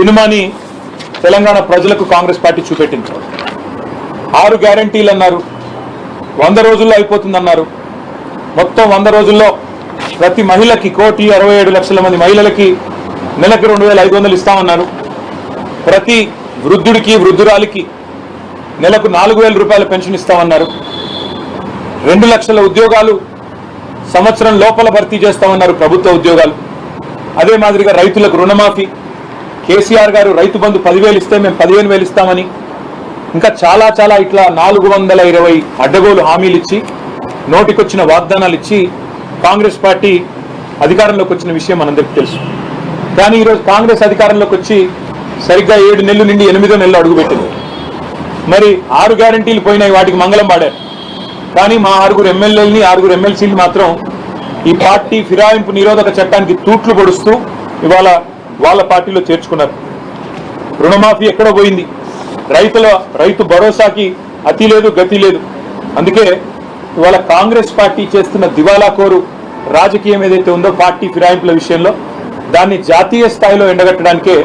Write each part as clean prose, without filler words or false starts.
సినిమాని తెలంగాణ ప్రజలకు కాంగ్రెస్ పార్టీ చూపెట్టింది. 6 గ్యారంటీలు అన్నారు, 100 రోజుల్లో అయిపోతుందన్నారు. మొత్తం 100 రోజుల్లో ప్రతి మహిళకి 1,67,00,000 మంది మహిళలకి నెలకు 2,500 ఇస్తామన్నారు. ప్రతి వృద్ధుడికి వృద్ధురాలికి నెలకు 4,000 రూపాయల పెన్షన్ ఇస్తామన్నారు. 2 లక్షల ఉద్యోగాలు సంవత్సరం లోపల భర్తీ చేస్తామన్నారు, ప్రభుత్వ ఉద్యోగాలు. అదే మాదిరిగా రైతులకు రుణమాఫీ, కేసీఆర్ గారు రైతు బంధు 10,000 ఇస్తే మేము 15,000 ఇస్తామని, ఇంకా చాలా చాలా ఇట్లా 420 అడ్డగోలు హామీలు ఇచ్చి, నోటికొచ్చిన వాగ్దానాలు ఇచ్చి కాంగ్రెస్ పార్టీ అధికారంలోకి వచ్చిన విషయం మనందరికీ తెలుసు. కానీ ఈరోజు కాంగ్రెస్ అధికారంలోకి వచ్చి సరిగ్గా 7 నెలలు నిండి 8వ నెలలో అడుగుపెట్టింది. మరి 6 గ్యారంటీలు పోయినాయి, వాటికి మంగళం పాడారు. కానీ మా 6 ఎమ్మెల్యేలని 6 ఎమ్మెల్సీలు మాత్రం ఈ పార్టీ ఫిరాయింపు నిరోధక చట్టానికి తూట్లు పొడుస్తూ ఇవాళ వాళ్ళ పార్టీలో చేర్చుకున్నారు. రుణమాఫీ ఎక్కడో పోయింది, రైతు భరోసాకి అతి లేదు గతి లేదు. అందుకే ఇవాళ కాంగ్రెస్ పార్టీ చేస్తున్న దివాలాకోరు రాజకీయం ఏదైతే ఉందో పార్టీ ఫిరాయింపుల విషయంలో, దాన్ని జాతీయ స్థాయిలో ఎండగట్టడానికే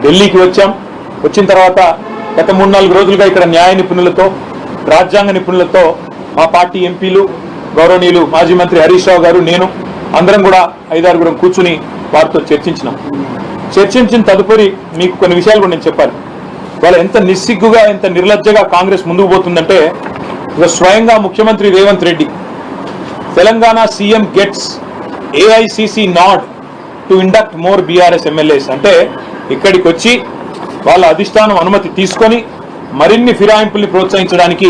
ఢిల్లీకి వచ్చాం. వచ్చిన తర్వాత గత 3-4 రోజులుగా ఇక్కడ న్యాయ నిపుణులతో, రాజ్యాంగ నిపుణులతో మా పార్టీ ఎంపీలు, గౌరవనీయులు మాజీ మంత్రి హరీష్ రావు గారు, నేను అందరం కూడా 5-6 కూర్చుని వారితో చర్చించినాం. చర్చించిన తదుపరి మీకు కొన్ని విషయాలు కూడా నేను చెప్పాలి. వాళ్ళు ఎంత నిస్సిగ్గుగా, ఎంత నిర్లజ్జగా కాంగ్రెస్ ముందుకు పోతుందంటే, స్వయంగా ముఖ్యమంత్రి Revanth Reddy Telangana CM gets AICC nod to induct more BRS MLAs అంటే, ఇక్కడికి వచ్చి వాళ్ళ అధిష్టానం అనుమతి తీసుకొని మరిన్ని ఫిరాయింపుల్ని ప్రోత్సహించడానికి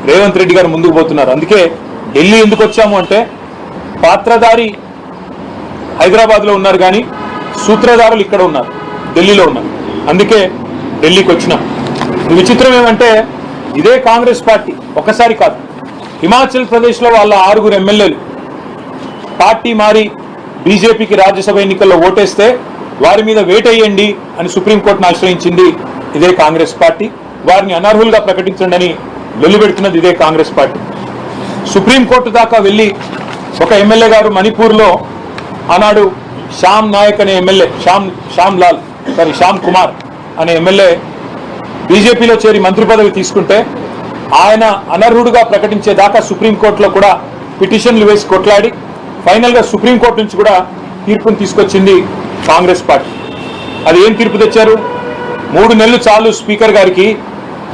రేవంత్ రెడ్డి గారు ముందుకు పోతున్నారు. అందుకే ఢిల్లీ ఎందుకు వచ్చాము అంటే, పాత్రధారి హైదరాబాద్లో ఉన్నారు కానీ సూత్రధారులు ఇక్కడ ఉన్నారు, ఢిల్లీలో ఉన్నారు. అందుకే ఢిల్లీకి వచ్చినాం. విచిత్రం ఏమంటే, ఇదే కాంగ్రెస్ పార్టీ ఒకసారి కాదు, హిమాచల్ ప్రదేశ్లో వాళ్ళ 6 ఎమ్మెల్యేలు పార్టీ మారి బీజేపీకి రాజ్యసభ ఎన్నికల్లో ఓటేస్తే వారి మీద వేటేయండి అని సుప్రీంకోర్టును ఆశ్రయించింది ఇదే కాంగ్రెస్ పార్టీ. వారిని అనర్హులుగా ప్రకటించండి అని వెల్లుబెడుతున్నది ఇదే కాంగ్రెస్ పార్టీ. సుప్రీంకోర్టు దాకా వెళ్ళి ఒక ఎమ్మెల్యే గారు మణిపూర్లో ఆనాడు శ్యామ్ నాయక్ అనే ఎమ్మెల్యే, శ్యామ్ కుమార్ అనే ఎమ్మెల్యే బీజేపీలో చేరి మంత్రి పదవి తీసుకుంటే ఆయన అనర్హుడుగా ప్రకటించేదాకా సుప్రీంకోర్టులో కూడా పిటిషన్లు వేసి కొట్లాడి ఫైనల్గా సుప్రీంకోర్టు నుంచి కూడా తీర్పును తీసుకొచ్చింది కాంగ్రెస్ పార్టీ. అది ఏం తీర్పు తెచ్చారు? 3 నెలలు చాలు స్పీకర్ గారికి,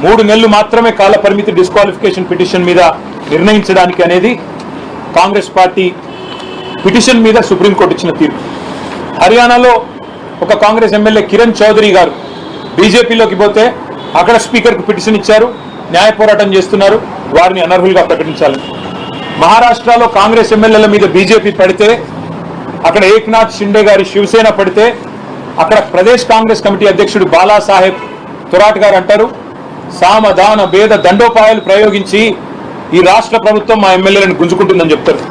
3 నెలలు మాత్రమే కాల పరిమితి డిస్క్వాలిఫికేషన్ పిటిషన్ మీద నిర్ణయించడానికి అనేది కాంగ్రెస్ పార్టీ పిటిషన్ మీద సుప్రీంకోర్టు ఇచ్చిన తీర్పు. హర్యానాలో ఒక కాంగ్రెస్ ఎమ్మెల్యే కిరణ్ చౌదరి గారు బీజేపీలోకి పోతే అక్కడ స్పీకర్కు పిటిషన్ ఇచ్చారు, న్యాయ పోరాటం చేస్తున్నారు, వారిని అనర్హులుగా ప్రకటించాలని. మహారాష్ట్రలో కాంగ్రెస్ ఎమ్మెల్యేల మీద బీజేపీ పడితే, అక్కడ ఏక్నాథ్ షిండే గారి శివసేన పడితే, అక్కడ ప్రదేశ్ కాంగ్రెస్ కమిటీ అధ్యక్షుడు బాలాసాహెబ్ తొరాట్ గారు అంటారు, సామధాన భేద దండోపాయాలు ప్రయోగించి ఈ రాష్ట్ర ప్రభుత్వం మా ఎమ్మెల్యేలను గుంజుకుంటుందని చెప్తారు.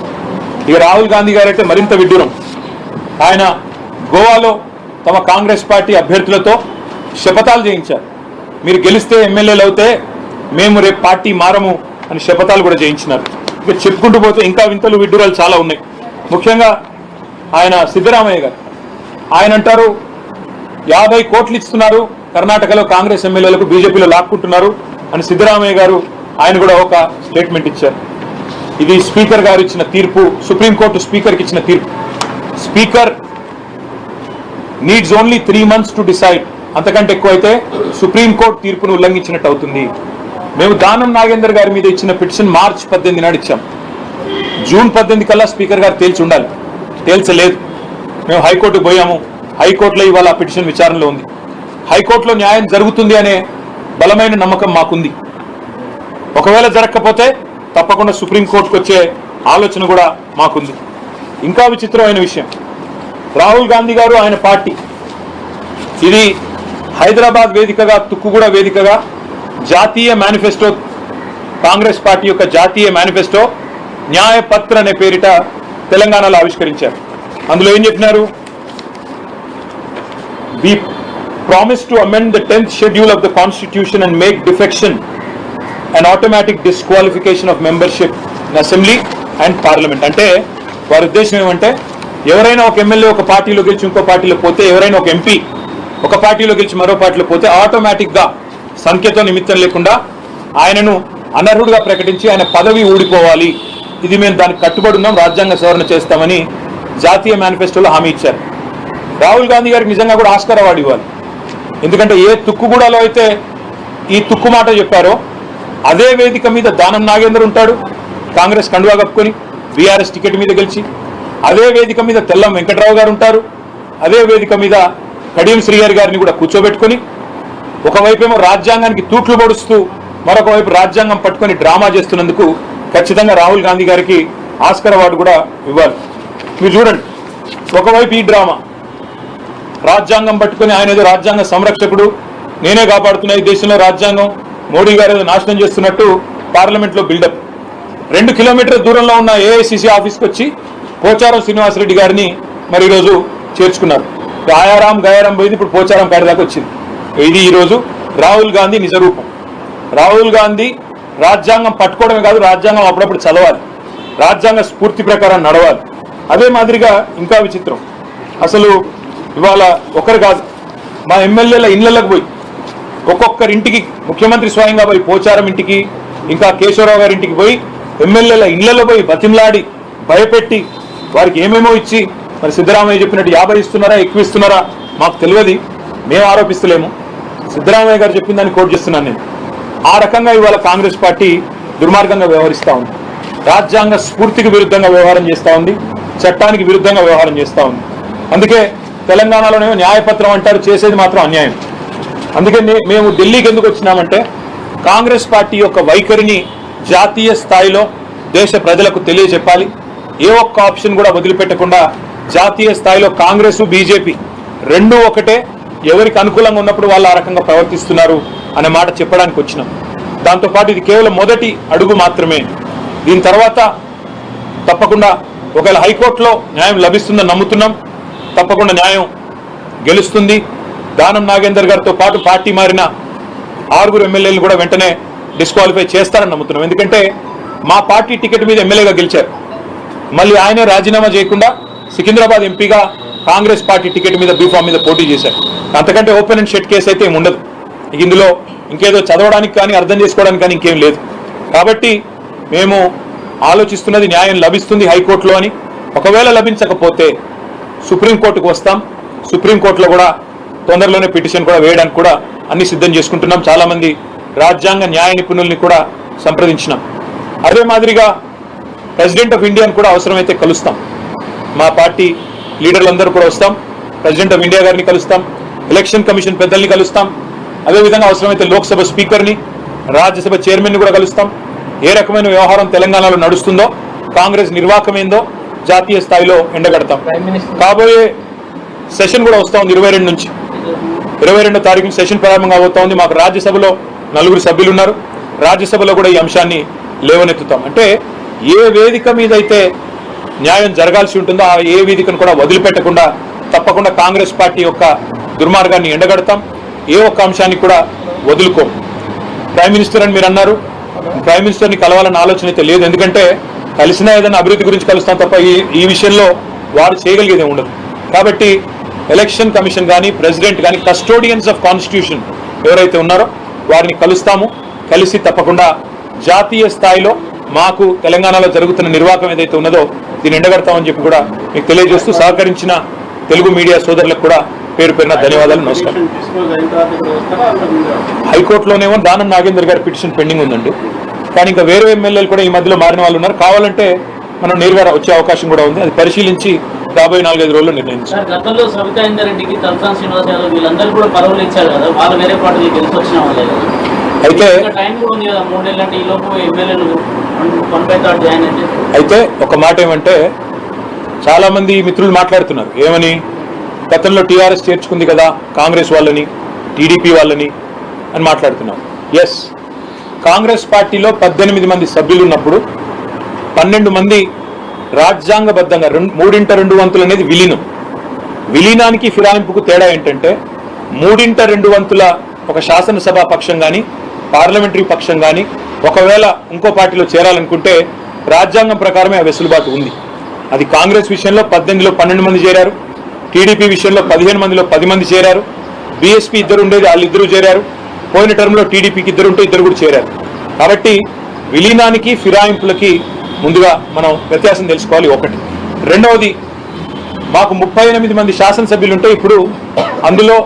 ఇక రాహుల్ గాంధీ గారు అయితే మరింత విడ్డూరం. ఆయన గోవాలో తమ కాంగ్రెస్ పార్టీ అభ్యర్థులతో శపథాలు చేయించారు. మీరు గెలిస్తే ఎమ్మెల్యేలు అవుతే మేము రేపు పార్టీ మారము అని శపథాలు కూడా చేయించినారు. ఇక చెప్పుకుంటూ పోతే ఇంకా వింతలు విడ్డూరాలు చాలా ఉన్నాయి. ముఖ్యంగా ఆయన సిద్ధరామయ్య గారు, ఆయన అంటారు 50 కోట్లు ఇస్తున్నారు కర్ణాటకలో కాంగ్రెస్ ఎమ్మెల్యేలకు, బీజేపీలో లాక్కుంటున్నారు అని సిద్ధరామయ్య గారు ఆయన కూడా ఒక స్టేట్మెంట్ ఇచ్చారు. ఇది స్పీకర్ గారు ఇచ్చిన తీర్పు, సుప్రీంకోర్టు స్పీకర్కి ఇచ్చిన తీర్పు. Speaker needs only 3 months to decide, అంతకంటే ఎక్కువైతే సుప్రీంకోర్టు తీర్పును ఉల్లంఘించినట్టు అవుతుంది. మేము దానం నాగేందర్ గారి మీద ఇచ్చిన పిటిషన్ మార్చి 18 నాడు ఇచ్చాం. జూన్ 18 కల్లా స్పీకర్ గారు తేల్చి ఉండాలి, తేల్చలేదు. మేము హైకోర్టుకు పోయాము, హైకోర్టులో ఇవాళ ఆ పిటిషన్ విచారణలో ఉంది. హైకోర్టులో న్యాయం జరుగుతుంది అనే బలమైన నమ్మకం మాకుంది. ఒకవేళ జరగకపోతే తప్పకుండా సుప్రీంకోర్టుకు వచ్చే ఆలోచన కూడా మాకుంది. ఇంకా విచిత్రమైన విషయం, రాహుల్ గాంధీ గారు ఆయన పార్టీ ఇది హైదరాబాద్ వేదికగా, తుక్కుగూడ వేదికగా జాతీయ మేనిఫెస్టో, కాంగ్రెస్ పార్టీ యొక్క జాతీయ మేనిఫెస్టో న్యాయపత్ర అనే పేరిట తెలంగాణలో ఆవిష్కరించారు. అందులో ఏం చెప్పినారు? We promise to amend the 10th schedule of the constitution and make defection and automatic disqualification of membership in assembly and parliament. అంటే వారి ఉద్దేశం ఏమంటే, ఎవరైనా ఒక ఎమ్మెల్యే ఒక పార్టీలో గెలిచి ఇంకో పార్టీలో పోతే, ఎవరైనా ఒక ఎంపీ ఒక పార్టీలో గెలిచి మరో పార్టీలో పోతే ఆటోమేటిక్గా సంఖ్యతో నిమిత్తం లేకుండా ఆయనను అనర్హుడిగా ప్రకటించి ఆయన పదవి ఊడిపోవాలి. ఇది మేము దానికి కట్టుబడి ఉన్నాం, రాజ్యాంగ సవరణ చేస్తామని జాతీయ మేనిఫెస్టోలో హామీ ఇచ్చారు. రాహుల్ గాంధీ గారికి నిజంగా కూడా ఆస్కార్ అవార్డు ఇవ్వాలి. ఎందుకంటే ఏ తుక్కుగూడలో అయితే ఈ తుక్కు మాట చెప్పారో అదే వేదిక మీద దానం నాగేందర్ ఉంటాడు, కాంగ్రెస్ కండువా కప్పుకొని బీఆర్ఎస్ టికెట్ మీద గెలిచి. అదే వేదిక మీద తెల్లం వెంకట్రావు గారు ఉంటారు, అదే వేదిక మీద కడియం శ్రీహరి గారిని కూడా కూర్చోబెట్టుకుని ఒకవైపేమో రాజ్యాంగానికి తూట్లు పొడుస్తూ మరొక వైపు రాజ్యాంగం పట్టుకొని డ్రామా చేస్తున్నందుకు ఖచ్చితంగా రాహుల్ గాంధీ గారికి ఆస్కార్ అవార్డు కూడా ఇవ్వాలి. మీరు చూడండి, ఒకవైపు ఈ డ్రామా, రాజ్యాంగం పట్టుకొని ఆయన ఏదో రాజ్యాంగ సంరక్షకుడు, నేనే కాపాడుతున్నా ఈ దేశంలో రాజ్యాంగం, మోడీ గారు ఏదో నాశనం చేస్తున్నట్టు పార్లమెంట్లో బిల్డప్. 2 కిలోమీటర్ల దూరంలో ఉన్న ఏఐసిసి ఆఫీస్కి వచ్చి పోచారం శ్రీనివాసరెడ్డి గారిని మరి ఈరోజు చేర్చుకున్నారు. ఆయారాం గయారాం పోయింది, ఇప్పుడు పోచారం కాడి దాకా వచ్చింది. ఇది ఈరోజు రాహుల్ గాంధీ నిజరూపం. రాహుల్ గాంధీ రాజ్యాంగం పట్టుకోవడమే కాదు, రాజ్యాంగం అప్పుడప్పుడు చదవాలి, రాజ్యాంగ స్ఫూర్తి ప్రకారం నడవాలి. అదే మాదిరిగా ఇంకా విచిత్రం, అసలు ఇవాళ ఒకరు కాదు, మా ఎమ్మెల్యేల ఇళ్లకు పోయి ఒక్కొక్కరింటికి ముఖ్యమంత్రి స్వయంగా పోయి పోచారం ఇంటికి, ఇంకా కేశవరావు గారి ఇంటికి పోయి ఎమ్మెల్యేల ఇళ్లలో పోయి బతిమలాడి భయపెట్టి వారికి ఏమేమో ఇచ్చి, మరి సిద్ధరామయ్య చెప్పినట్టు 50 ఇస్తున్నారా ఎక్కువ ఇస్తున్నారా మాకు తెలియదు, మేము ఆరోపిస్తలేము, సిద్ధరామయ్య గారు చెప్పిన దాన్ని కోట్ చేస్తున్నాను నేను. ఆ రకంగా ఇవాళ కాంగ్రెస్ పార్టీ దుర్మార్గంగా వ్యవహరిస్తూ ఉంది, రాజ్యాంగ స్ఫూర్తికి విరుద్ధంగా వ్యవహారం చేస్తూ ఉంది, చట్టానికి విరుద్ధంగా వ్యవహారం చేస్తూ ఉంది. అందుకే తెలంగాణలోనేమో న్యాయపత్రం అంటారు, చేసేది మాత్రం అన్యాయం. అందుకే మేము ఢిల్లీకి ఎందుకు వచ్చినామంటే కాంగ్రెస్ పార్టీ యొక్క వైఖరిని జాతీయ స్థాయిలో దేశ ప్రజలకు తెలియజెప్పాలి. ఏ ఒక్క ఆప్షన్ కూడా వదిలిపెట్టకుండా జాతీయ స్థాయిలో కాంగ్రెస్ బీజేపీ రెండూ ఒకటే, ఎవరికి అనుకూలంగా ఉన్నప్పుడు వాళ్ళు ఆ రకంగా ప్రవర్తిస్తున్నారు అనే మాట చెప్పడానికి వచ్చినాం. దాంతోపాటు ఇది కేవలం మొదటి అడుగు మాత్రమే. దీని తర్వాత తప్పకుండా ఒకవేళ హైకోర్టులో న్యాయం లభిస్తుందని నమ్ముతున్నాం, తప్పకుండా న్యాయం గెలుస్తుంది. దానం నాగేందర్ గారితో పాటు పార్టీ మారిన 6 ఎమ్మెల్యేలను కూడా వెంటనే డిస్క్వాలిఫై చేస్తారని నమ్ముతున్నాం. ఎందుకంటే మా పార్టీ టికెట్ మీద ఎమ్మెల్యేగా గెలిచారు, మళ్ళీ ఆయనే రాజీనామా చేయకుండా సికింద్రాబాద్ ఎంపీగా కాంగ్రెస్ పార్టీ టికెట్ మీద బీఫామ్ మీద పోటీ చేశారు. అంతకంటే ఓపెన్ అండ్ షట్ కేసు అయితే ఏమి ఉండదు. ఇందులో ఇంకేదో చదవడానికి కానీ అర్థం చేసుకోవడానికి కానీ ఇంకేం లేదు. కాబట్టి మేము ఆలోచిస్తున్నది న్యాయం లభిస్తుంది హైకోర్టులో అని. ఒకవేళ లభించకపోతే సుప్రీంకోర్టుకు వస్తాం, సుప్రీంకోర్టులో కూడా తొందరలోనే పిటిషన్ కూడా వేయడానికి కూడా అన్ని సిద్ధం చేసుకుంటున్నాం. చాలామంది రాజ్యాంగ న్యాయ నిపుణుల్ని కూడా సంప్రదించినాం. అదే మాదిరిగా ప్రెసిడెంట్ ఆఫ్ ఇండియాను కూడా అవసరమైతే కలుస్తాం, మా పార్టీ లీడర్లందరూ కూడా వస్తాం, ప్రెసిడెంట్ ఆఫ్ ఇండియా గారిని కలుస్తాం, ఎలక్షన్ కమిషన్ పెద్దల్ని కలుస్తాం, అదేవిధంగా అవసరమైతే లోక్సభ స్పీకర్ని, రాజ్యసభ చైర్మన్ని కూడా కలుస్తాం. ఏ రకమైన వ్యవహారం తెలంగాణలో నడుస్తుందో, కాంగ్రెస్ నిర్వాహకం ఏందో జాతీయ స్థాయిలో ఎండగడతాం. కాబోయే సెషన్ కూడా వస్తూ ఉంది 22 నుంచి 22వ తారీఖున సెషన్ ప్రారంభంగా అవుతా ఉంది. మాకు రాజ్యసభలో 4 సభ్యులు ఉన్నారు, రాజ్యసభలో కూడా ఈ అంశాన్ని లేవనెత్తుతాం. అంటే ఏ వేదిక మీద అయితే న్యాయం జరగాల్సి ఉంటుందో ఆ ఏ వేదికను కూడా వదిలిపెట్టకుండా తప్పకుండా కాంగ్రెస్ పార్టీ యొక్క దుర్మార్గాన్ని ఎండగడతాం. ఏ ఒక్క అంశాన్ని కూడా వదులుకోం. ప్రైమ్ మినిస్టర్ అని మీరు అన్నారు, ప్రైమ్ మినిస్టర్ని కలవాలన్న ఆలోచన అయితే లేదు. ఎందుకంటే కలిసినా ఏదైనా అభివృద్ధి గురించి కలుస్తాం తప్ప ఈ విషయంలో వారు చేయగలిగేదే ఉండదు. కాబట్టి ఎలక్షన్ కమిషన్ కానీ ప్రెసిడెంట్ కానీ కస్టోడియన్స్ ఆఫ్ కాన్స్టిట్యూషన్ ఎవరైతే ఉన్నారో వారిని కలుస్తాము. కలిసి తప్పకుండా జాతీయ స్థాయిలో మాకు తెలంగాణలో జరుగుతున్న నిర్వాహకం ఏదైతే ఉన్నదో దీన్ని ఎండగడతామని చెప్పి కూడా మీకు తెలియజేస్తూ సహకరించిన తెలుగు మీడియా సోదరులకు కూడా పేరు పేరున ధన్యవాదాలు, నమస్కారం. హైకోర్టులోనేమో దానం నాగేందర్ గారి పిటిషన్ పెండింగ్ ఉందండి, కానీ ఇంకా వేరే ఎమ్మెల్యేలు కూడా ఈ మధ్యలో మారిన వాళ్ళు ఉన్నారు. కావాలంటే మనం నేరుగా వచ్చే అవకాశం కూడా ఉంది. అది పరిశీలించి రాబోయే 4-5 రోజుల్లో నిర్ణయించారు. గతంలో సబితా ఇంద్రెడ్డికి తలసాని శ్రీనివాస్ యాదవ్ వీళ్ళందరూ కూడా పదవులు ఇచ్చారు కదా, వాళ్ళు వేరే పార్టీకి గెలిచి వచ్చిన వాళ్ళే కదా. అయితే టైం కూడా ఉంది కదా, 3 నెలలు అంటే ఈ లోపు ఎమ్మెల్యేలు 1/3 జాయిన్ అయితే. అయితే ఒక మాట ఏమంటే చాలా మంది మిత్రులు మాట్లాడుతున్నారు ఏమని, గతంలో టీఆర్ఎస్ చేర్చుకుంది కదా కాంగ్రెస్ వాళ్ళని, టీడీపీ వాళ్ళని అని మాట్లాడుతున్నారు. ఎస్, కాంగ్రెస్ పార్టీలో 18 మంది సభ్యులు ఉన్నప్పుడు 12 మంది రాజ్యాంగబద్ధంగా 3/2 వంతులు అనేది విలీనం. విలీనానికి ఫిరాయింపుకు తేడా ఏంటంటే 3/2 వంతుల ఒక శాసనసభ పక్షం కానీ పార్లమెంటరీ పక్షం కానీ ఒకవేళ ఇంకో పార్టీలో చేరాలనుకుంటే రాజ్యాంగం ప్రకారమే ఆ వెసులుబాటు ఉంది. అది కాంగ్రెస్ విషయంలో 18లో 12 మంది చేరారు, టీడీపీ విషయంలో 15 మందిలో 10 మంది చేరారు, బీఎస్పీ ఇద్దరు ఉండేది, వాళ్ళు ఇద్దరు చేరారు. పోయిన టర్మ్లో టీడీపీకి ఇద్దరు ఉంటే ఇద్దరు కూడా చేరారు. కాబట్టి విలీనానికి ఫిరాయింపులకి ముందుగా మనం వ్యత్యాసం తెలుసుకోవాలి. ఒకటి. రెండవది, మాకు 38 మంది శాసనసభ్యులు ఉంటే ఇప్పుడు అందులో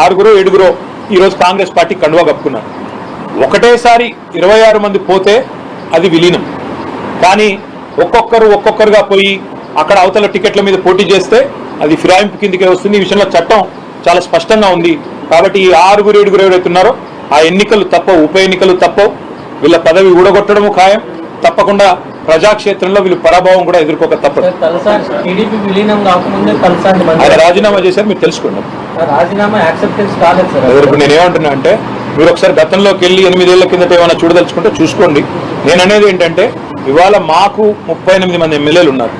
6 7 ఈరోజు కాంగ్రెస్ పార్టీ కండువా కప్పుకున్నారు. ఒకటేసారి 26 మంది పోతే అది విలీనం. కానీ ఒక్కొక్కరుగా పోయి అక్కడ అవతల టికెట్ల మీద పోటీ చేస్తే అది ఫిరాయింపు కిందకే వస్తుంది. ఈ విషయంలో చట్టం చాలా స్పష్టంగా ఉంది. కాబట్టి ఈ 6 7 ఎవరైతే ఉన్నారో ఆ ఎన్నికలు తప్పవు, ఉప ఎన్నికలు తప్పవు. వీళ్ళ పదవి ఊడగొట్టడము ఖాయం. తప్పకుండా ప్రజాక్షేత్రంలో వీళ్ళు పరాభవం కూడా ఎదుర్కోక తప్పదు. టీడీపీ విలీనం కాకముందే ఆయన రాజీనామా చేశారు, మీరు తెలుసుకోండి. రాజీనామా యాక్సెప్టెన్స్ కాలేదు సార్. ఇప్పుడు నేనేమంటున్నా అంటే మీరు ఒకసారి గతంలోకి వెళ్ళి 8 ఏళ్ల కిందట ఏమైనా చూడదలుచుకుంటే చూసుకోండి. నేను అనేది ఏంటంటే ఇవాళ మాకు 38 మంది ఎమ్మెల్యేలు ఉన్నారు.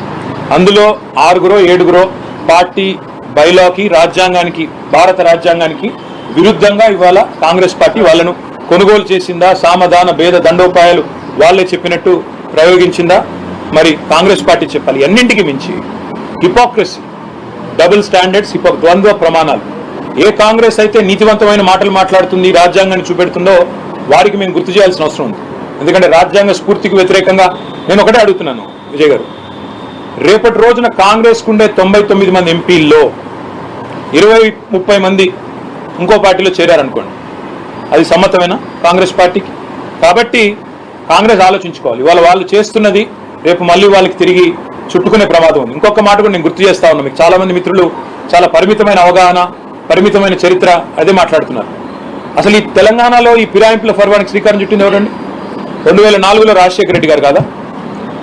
అందులో 6 7 పార్టీ బైలాకి, రాజ్యాంగానికి, భారత రాజ్యాంగానికి విరుద్ధంగా ఇవాళ కాంగ్రెస్ పార్టీ వాళ్ళను కొనుగోలు చేసిందా, సామధాన భేద దండోపాయాలు వాళ్ళే చెప్పినట్టు ప్రయోగించిందా, మరి కాంగ్రెస్ పార్టీ చెప్పాలి. అన్నింటికి మించి హిపోక్రసీ, డబుల్ స్టాండర్డ్స్, ద్వంద్వ ప్రమాణాలు. ఏ కాంగ్రెస్ అయితే నీతివంతమైన మాటలు మాట్లాడుతుంది, రాజ్యాంగాన్ని చూపెడుతుందో వారికి మేము గుర్తు చేయాల్సిన అవసరం ఉంది. ఎందుకంటే రాజ్యాంగ స్ఫూర్తికి వ్యతిరేకంగా నేను ఒకటే అడుగుతున్నాను విజయ్ గారు, రేపటి రోజున కాంగ్రెస్కు ఉండే 99 మంది ఎంపీల్లో 20-30 మంది ఇంకో పార్టీలో చేరారనుకోండి, అది సమ్మతమేనా కాంగ్రెస్ పార్టీకి? కాబట్టి కాంగ్రెస్ ఆలోచించుకోవాలి. ఇవాళ వాళ్ళు చేస్తున్నది రేపు మళ్ళీ వాళ్ళకి తిరిగి చుట్టుకునే ప్రమాదం ఉంది. ఇంకొక మాట కూడా నేను గుర్తు చేస్తా ఉన్నా, మీకు చాలా మంది మిత్రులు చాలా పరిమితమైన అవగాహన, పరిమితమైన చరిత్ర అదే మాట్లాడుతున్నారు. అసలు ఈ తెలంగాణలో ఈ ఫిరాయింపుల పర్వానికి శ్రీకారం చుట్టింది ఎవరండి? 2004లో రాజశేఖర రెడ్డి గారు కాదా?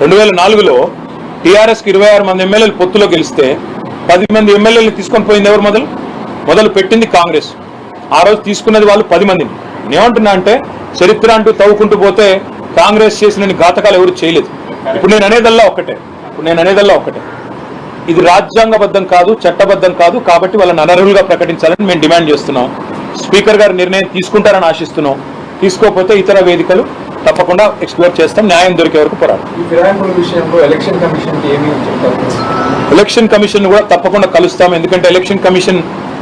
2004లో టీఆర్ఎస్కి 26 మంది ఎమ్మెల్యేలు పొత్తులో గెలిస్తే 10 మంది ఎమ్మెల్యేలు తీసుకొని పోయింది ఎవరు? మొదలు పెట్టింది కాంగ్రెస్. ఆ రోజు తీసుకున్నది వాళ్ళు 10 మందిని. నేనేమంటున్నా అంటే చరిత్ర అంటూ తవ్వుకుంటూ పోతే కాంగ్రెస్ చేసిన ఘాతకాలు ఎవరు చేయలేదు. ఇప్పుడు నేను అనేదల్లా ఒక్కటే, ఇది రాజ్యాంగబద్ధం కాదు, చట్టబద్ధం కాదు. కాబట్టి వాళ్ళని అనర్హులుగా ప్రకటించాలని మేము డిమాండ్ చేస్తున్నాం. స్పీకర్ గారు నిర్ణయం తీసుకుంటారని ఆశిస్తున్నాం. తీసుకోకపోతే ఇతర వేదికలు తప్పకుండా ఎక్స్ప్లోర్ చేస్తాం. న్యాయం దొరికే వరకు పోరాడు. ఎలక్షన్ కమిషన్ కూడా తప్పకుండా కలుస్తాం. ఎందుకంటే ఎలక్షన్ కమిషన్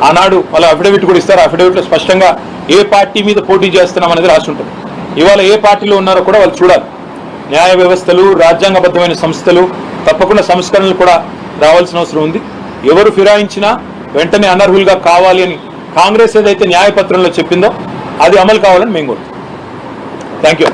ఆనాడు వాళ్ళ అఫిడవిట్ కూడా ఇస్తారు. అఫిడవిట్ లో స్పష్టంగా ఏ పార్టీ మీద పోటీ చేస్తున్నాం అనేది రాసి ఉంటుంది. ఇవాళ ఏ పార్టీలో ఉన్నారో కూడా వాళ్ళు చూడాలి. న్యాయ వ్యవస్థలు, రాజ్యాంగబద్ధమైన సంస్థలు తప్పకుండా సంస్కరణలు కూడా రావాల్సిన అవసరం ఉంది. ఎవరు ఫిరాయించినా వెంటనే అనర్హులుగా కావాలి అని కాంగ్రెస్ ఏదైతే న్యాయపత్రంలో చెప్పిందో అది అమలు కావాలని మేము కోరుతాం. Thank you.